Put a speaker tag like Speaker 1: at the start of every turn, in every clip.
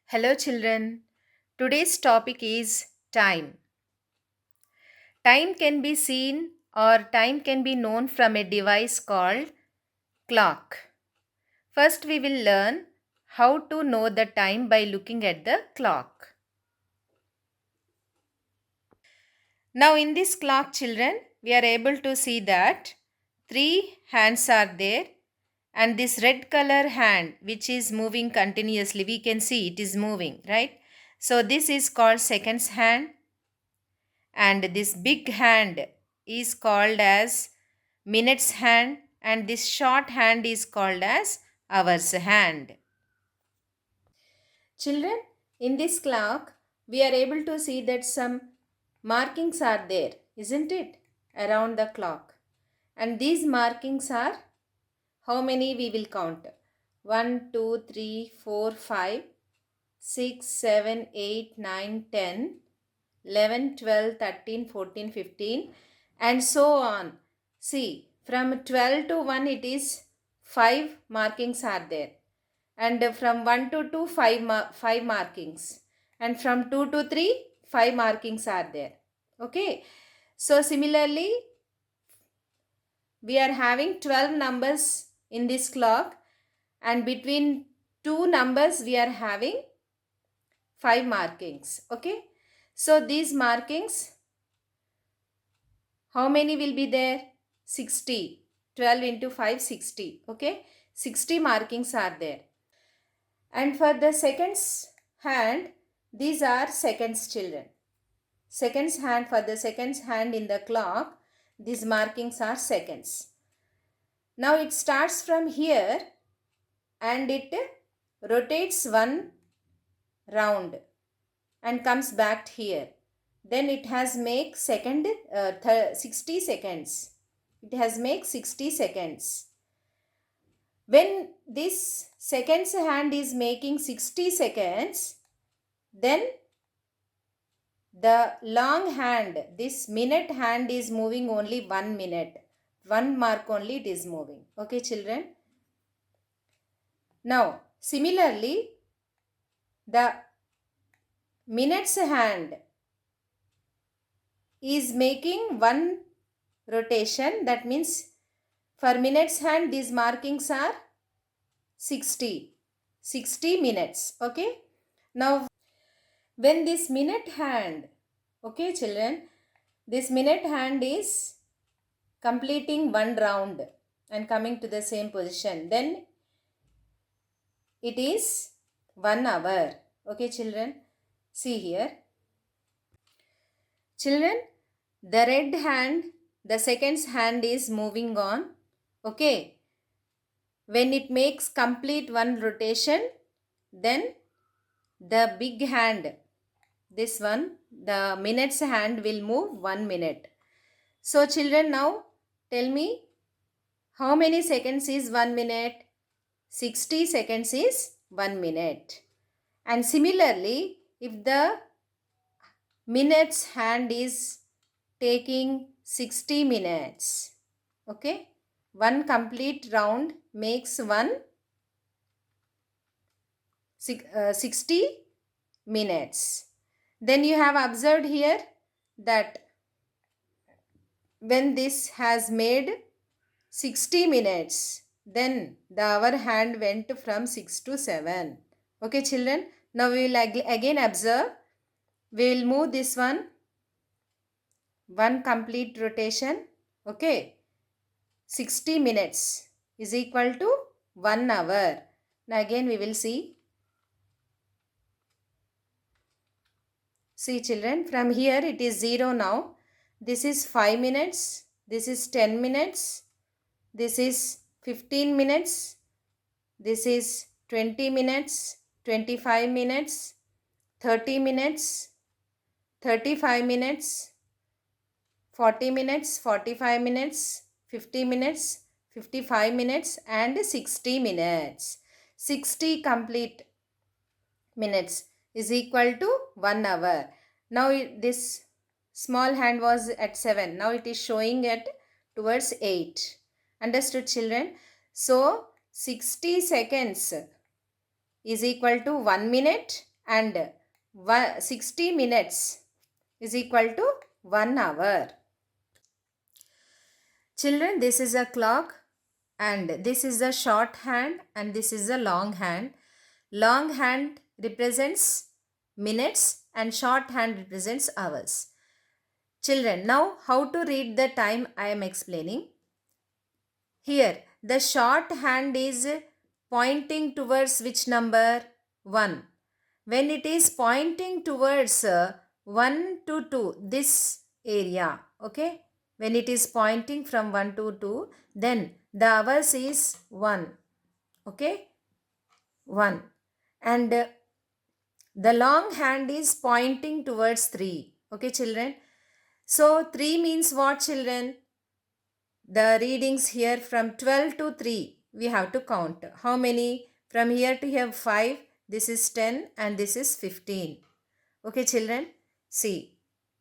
Speaker 1: Hello, children. Today's topic is time. Time can be seen or time can be known from a device called clock. First, we will learn how to know the time by looking at the clock. Now, in this clock, children, we are able to see that three hands are there, and this red color hand which is moving continuously, we can see it is moving, right? So, this is called seconds hand, and this big hand is called as minutes hand, and this short hand is called as hours hand. Children, in this clock we are able to see that some markings are there, isn't it, around the clock. And these markings are how many? We will count: 1 2 3 4 5 6 7 8 9 10 11, 12, 13, 14, 15, and so on. See, from 12 to 1 it is 5 markings are there, and from 1 to 2 5 markings, and from 2 to 3 5 markings are there. Okay, so similarly we are having 12 numbers in this clock, and between two numbers we are having 5 markings. Okay, so these markings, how many will be there? 60. 12 into 5, 60. Okay. 60 markings are there. And for the seconds hand, these are seconds, children. Seconds hand, for the seconds hand in the clock, these markings are seconds. Now it starts from here and it rotates one round and comes back here. Then it has make 60 seconds. It has make 60 seconds. When this seconds hand is making 60 seconds, then the long hand, this minute hand, is moving only 1 minute. 1 mark only it is moving. Okay, children. Now, similarly, the minutes hand is making one rotation. That means for minutes hand, these markings are 60 minutes. Okay, now when this minute hand, okay children, this minute hand is completing one round and coming to the same position, then it is 1 hour. Okay children, see here. Children, the red hand, the seconds hand is moving on. Okay, when it makes complete one rotation, then the big hand, this one, the minutes hand, will move 1 minute. So children, now tell me, how many seconds is 1 minute? 60 seconds is 1 minute. And similarly, if the minutes hand is taking 60 minutes, okay, one complete round makes 60 minutes. Then you have observed here that when this has made 60 minutes, then the hour hand went from 6 to 7. Okay children, now we will again observe. We will move this one complete rotation. Okay, 60 minutes is equal to 1 hour. Now again we will see. See children, from here it is 0 now. This is 5 minutes. This is 10 minutes. This is 15 minutes. This is 20 minutes, 25 minutes, 30 minutes, 35 minutes, 40 minutes, 45 minutes, 50 minutes, 55 minutes, and 60 minutes. 60 complete minutes is equal to 1 hour. Now this small hand was at 7. Now it is showing at towards 8. Understood children? So 60 seconds is equal to 1 minute, and 60 minutes is equal to 1 hour. Children, this is a clock and this is the short hand and this is the long hand. Long hand represents minutes and short hand represents hours. Children, now how to read the time I am explaining. Here, the short hand is pointing towards which number? 1. When it is pointing towards 1 to 2, this area, okay? When it is pointing from 1 to 2, then the hours is 1, okay? 1. And the long hand is pointing towards 3, okay children? So 3 means what children? The readings here from 12 to 3 we have to count. How many? From here to here 5, this is 10 and this is 15. Okay children, see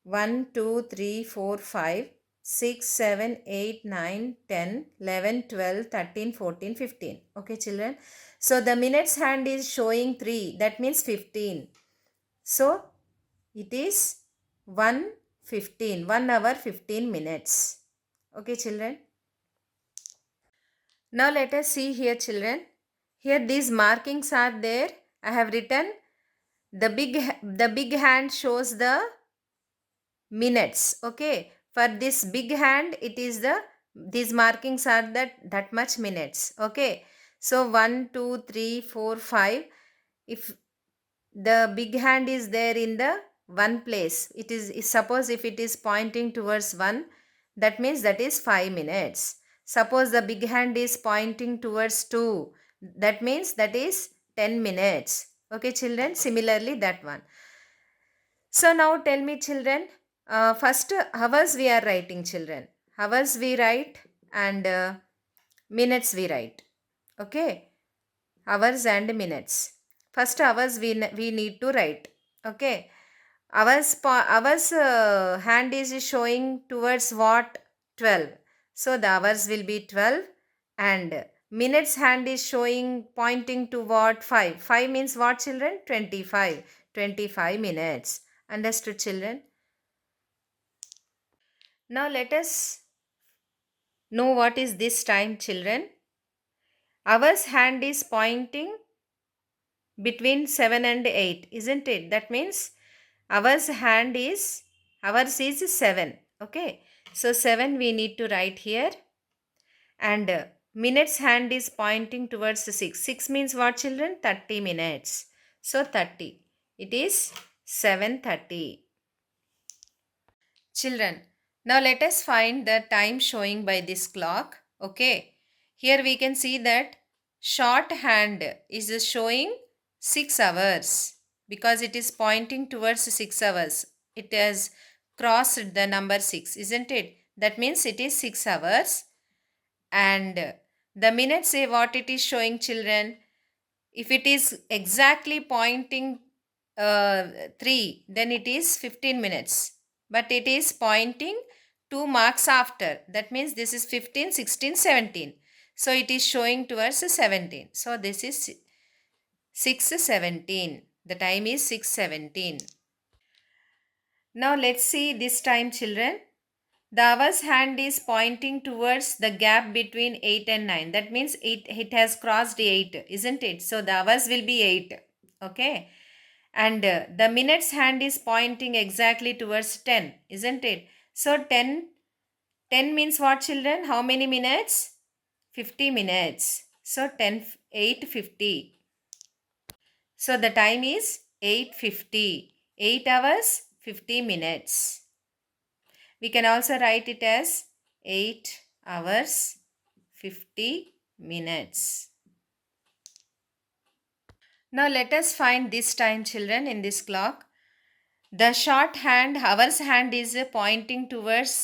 Speaker 1: 1, 2, 3, 4, 5, 6, 7, 8, 9, 10, 11, 12, 13, 14, 15. Okay children, so the minutes hand is showing 3, that means 15. So it is 1:15, 1 hour 15 minutes. Okay children. Now let us see here children. Here these markings are there. I have written the big hand shows the minutes. Okay. For this big hand it is these markings are that much minutes. Okay. So 1, 2, 3, 4, 5. If the big hand is there in the one place, it is suppose if it is pointing towards 1, that means that is 5 minutes. Suppose the big hand is pointing towards 2, that means that is 10 minutes. Okay children, similarly that one. So now tell me children, first hours we are writing children. Hours we write and minutes we write. Okay, hours and minutes. First hours we need to write. Okay, hours hand is showing towards what? 12. So the hours will be 12 and minutes hand is showing pointing to what? 5. 5 means what children? 25. 25 minutes. Understood children? Now let us know what is this time children. Hours hand is pointing between 7 and 8, isn't it? That means ours is 7. Okay, so 7 we need to write here and minutes hand is pointing towards the 6. 6 means what children? 30 minutes. So 30, it is 7:30. Children, now let us find the time showing by this clock. Okay, here we can see that short hand is showing 6 hours because it is pointing towards 6 hours. It has crossed the number 6, isn't it? That means it is 6 hours. And the minutes say what it is showing children. If it is exactly pointing 3, then it is 15 minutes. But it is pointing 2 marks after. That means this is 15, 16, 17. So it is showing towards 17. So this is 6:17. The time is 6:17. Now let's see this time children. The hours hand is pointing towards the gap between 8 and 9. That means it has crossed 8, isn't it? So the hours will be 8. Okay. And the minutes hand is pointing exactly towards 10, isn't it? So 10 means what children? How many minutes? 50 minutes. So 8:50. So the time is 8:50. 8 hours, 50 minutes. We can also write it as 8 hours, 50 minutes. Now let us find this time children in this clock. The short hand, hours hand is pointing towards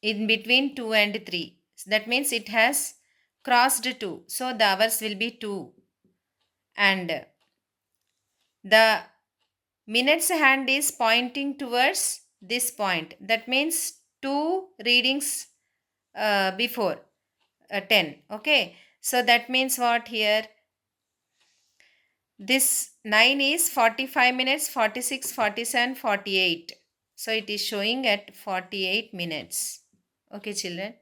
Speaker 1: in between 2 and 3. That means it has crossed 2. So the hours will be 2. And the minutes hand is pointing towards this point. That means 2 readings before 10. Okay. So that means what here? This 9 is 45 minutes, 46, 47, 48. So it is showing at 48 minutes. Okay, children.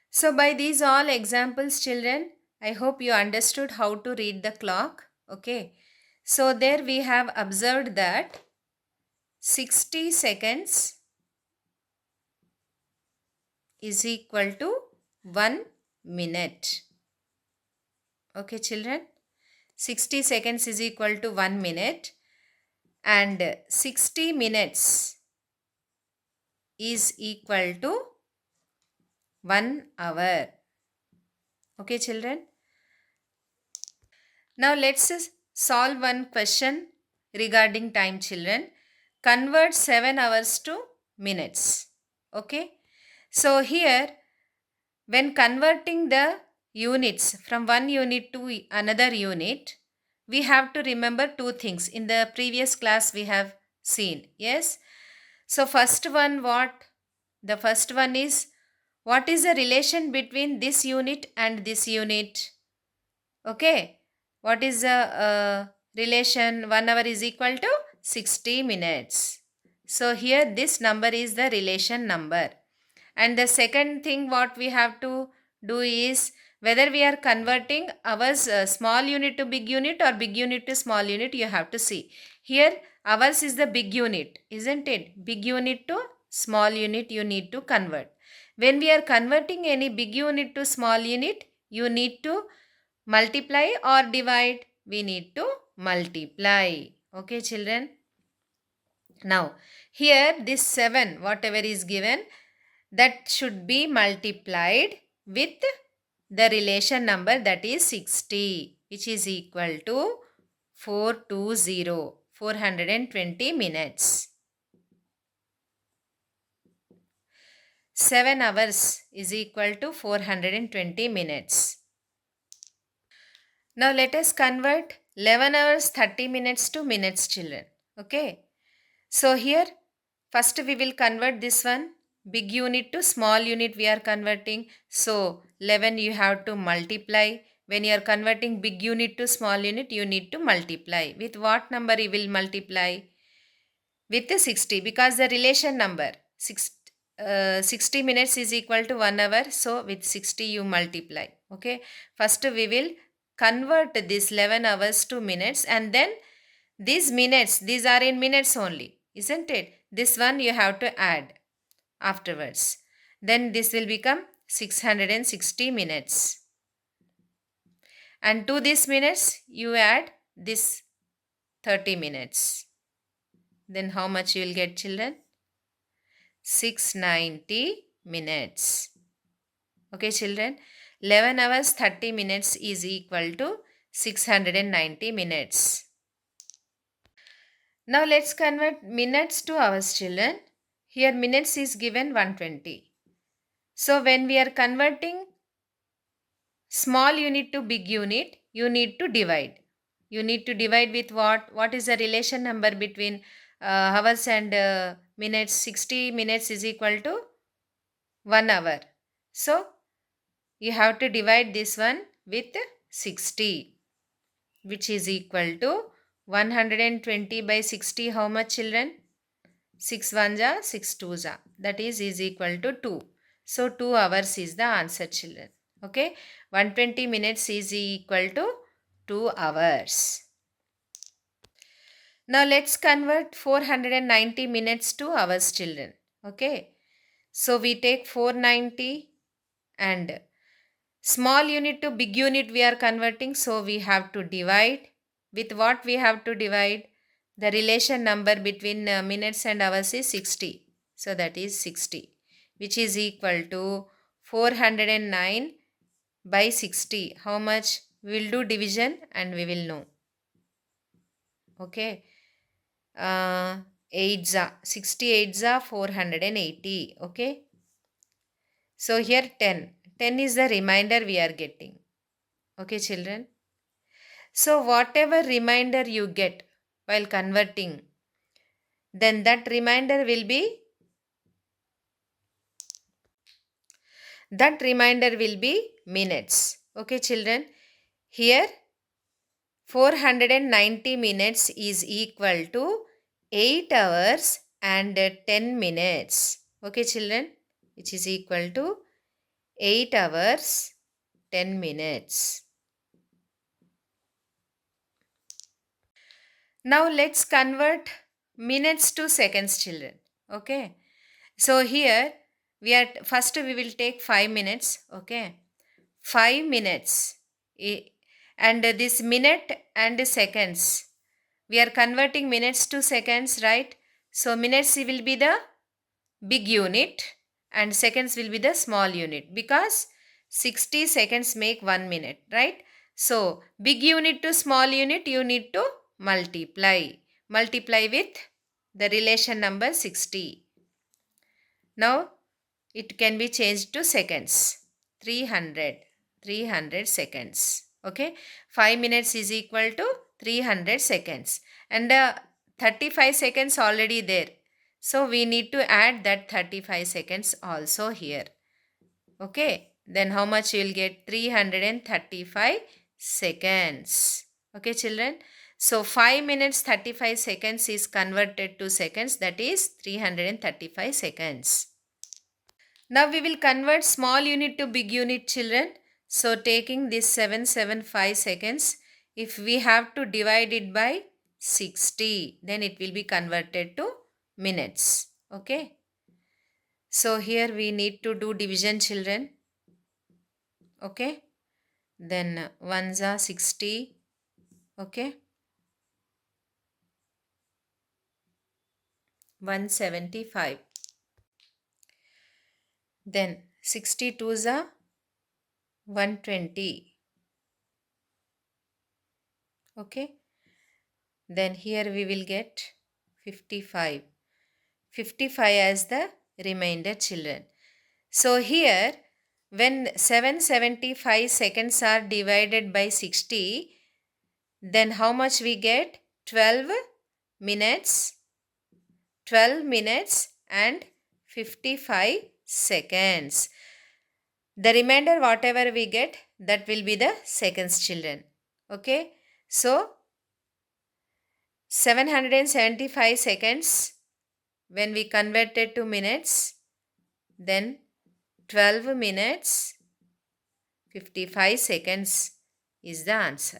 Speaker 1: So by these all examples, children, I hope you understood how to read the clock. Okay. So there we have observed that 60 seconds is equal to 1 minute. Okay, children. 60 seconds is equal to 1 minute and 60 minutes is equal to 1 hour. Okay, children. Now let's solve one question regarding time, children. Convert 7 hours to minutes. Okay. So here, when converting the units from one unit to another unit, we have to remember two things. In the previous class, we have seen. Yes. So first one, what? The first one is, what is the relation between this unit and this unit? Okay. What is the relation? 1 hour is equal to 60 minutes. So here this number is the relation number. And the second thing what we have to do is whether we are converting ours small unit to big unit or big unit to small unit, you have to see. Here ours is the big unit, isn't it? Big unit to small unit you need to convert. When we are converting any big unit to small unit, you need to multiply or divide. We need to multiply. Okay, children. Now, here this 7, whatever is given, that should be multiplied with the relation number, that is 60, which is equal to 420, 420 minutes. 7 hours is equal to 420 minutes. Now let us convert 11 hours 30 minutes to minutes, children. Okay. So here first we will convert this one big unit to small unit we are converting. So 11 you have to multiply. When you are converting big unit to small unit, you need to multiply. With what number you will multiply? With the 60, because the relation number 60 minutes is equal to 1 hour. So with 60 you multiply. Okay. First we will convert this 11 hours to minutes, and then these minutes, these are in minutes only, isn't it? This one you have to add afterwards. Then this will become 660 minutes. And to this minutes you add this 30 minutes. Then how much you will get, children? 690 minutes. Okay, children. 11 hours 30 minutes is equal to 690 minutes. Now let's convert minutes to hours, children. Here minutes is given 120. So when we are converting small unit to big unit, you need to divide. You need to divide with what? What is the relation number between hours and minutes? 60 minutes is equal to 1 hour. So you have to divide this one with 60, which is equal to 120 by 60. How much, children? 6 1 ja, 6 2 ja. That is equal to 2. So 2 hours is the answer, children. Okay. 120 minutes is equal to 2 hours. Now let's convert 490 minutes to hours, children. Okay. So we take 490 and small unit to big unit we are converting. So we have to divide. With what we have to divide? The relation number between minutes and hours is 60. So that is 60, which is equal to 409 by 60. How much? We will do division and we will know. Okay. 8 za. 68 za 480. Okay. So here 10. 10 is the remainder we are getting. Okay, children. So whatever remainder you get while converting, then that remainder will be minutes. Okay, children. Here 490 minutes is equal to 8 hours and 10 minutes. Okay, children, which is equal to 8 hours 10 minutes. Now let's convert minutes to seconds, children. Okay. So here we will take 5 minutes. Okay. 5 minutes. And this minute and seconds. We are converting minutes to seconds, right? So minutes will be the big unit and seconds will be the small unit, because 60 seconds make 1 minute, right? So big unit to small unit you need to multiply. Multiply with the relation number 60. Now it can be changed to seconds. 300 seconds. Okay, 5 minutes is equal to 300 seconds, and 35 seconds already there, so we need to add that 35 seconds also here. Okay, then how much you will get? 335 seconds. Okay, children, so 5 minutes 35 seconds is converted to seconds, that is 335 seconds. Now we will convert small unit to big unit, children. So taking this 775 seconds, if we have to divide it by 60, then it will be converted to minutes. Okay. So here we need to do division, children. Okay. Then 1s are 60. Okay. 175. Then 62s are 120. Okay. Then here we will get 55. 55 as the remainder, children. So here when 775 seconds are divided by 60, then how much we get? 12 minutes, 12 minutes and 55 seconds. The remainder whatever we get, that will be the seconds, children. Okay. So 775 seconds, when we convert it to minutes, then 12 minutes 55 seconds is the answer.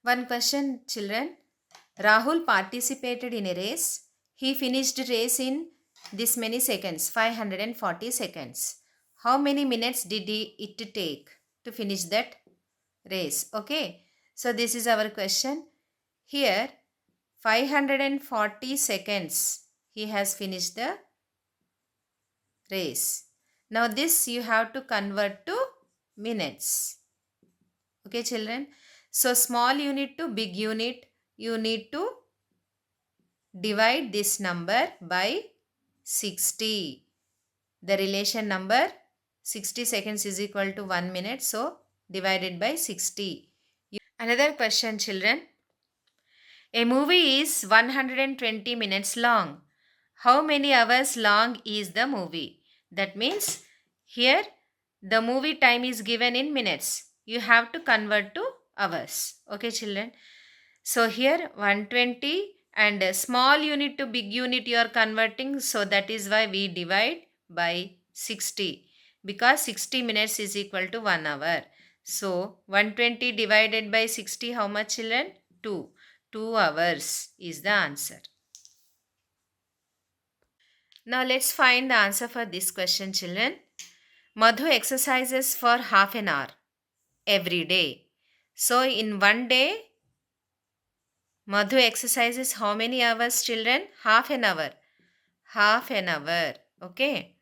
Speaker 1: One question, children. Rahul participated in a race. He finished race in this many seconds, 540 seconds. How many minutes did it take to finish that race? Okay. So this is our question. Here 540 seconds he has finished the race. Now this you have to convert to minutes. Okay, children. So small unit to big unit, you need to divide this number by 60. The relation number 60 seconds is equal to 1 minute. So divided by 60. Another question, children. A movie is 120 minutes long. How many hours long is the movie? That means here the movie time is given in minutes. You have to convert to hours. Okay, children. So here 120 and a small unit to big unit you are converting. So that is why we divide by 60. Because 60 minutes is equal to 1 hour. So 120 divided by 60, how much, children? 2. 2 hours is the answer. Now let's find the answer for this question, children. Madhu exercises for half an hour every day. So in one day, Madhu exercises how many hours, children? Half an hour. Half an hour. Okay.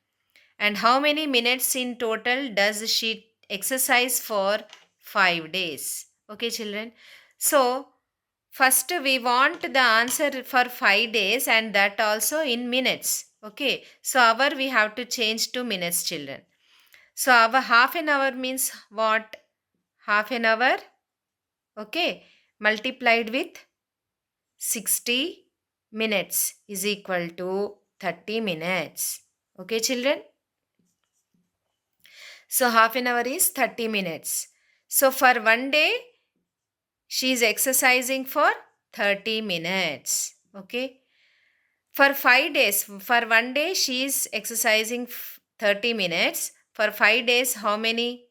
Speaker 1: And how many minutes in total does she exercise for 5 days? Okay, children. So first we want the answer for 5 days and that also in minutes. Okay. So hour we have to change to minutes, children. So our half an hour means what? Half an hour. Okay. Multiplied with 60 minutes is equal to 30 minutes. Okay, children. So half an hour is 30 minutes. So for one day, she is exercising for 30 minutes. Okay. For 5 days, for one day she is exercising 30 minutes. For 5 days, how many?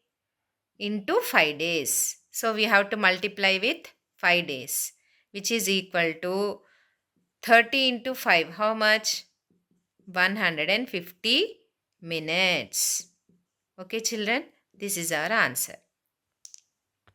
Speaker 1: Into 5 days. So we have to multiply with 5 days, which is equal to 30 into 5. How much? 150 minutes. Okay, children, this is our answer.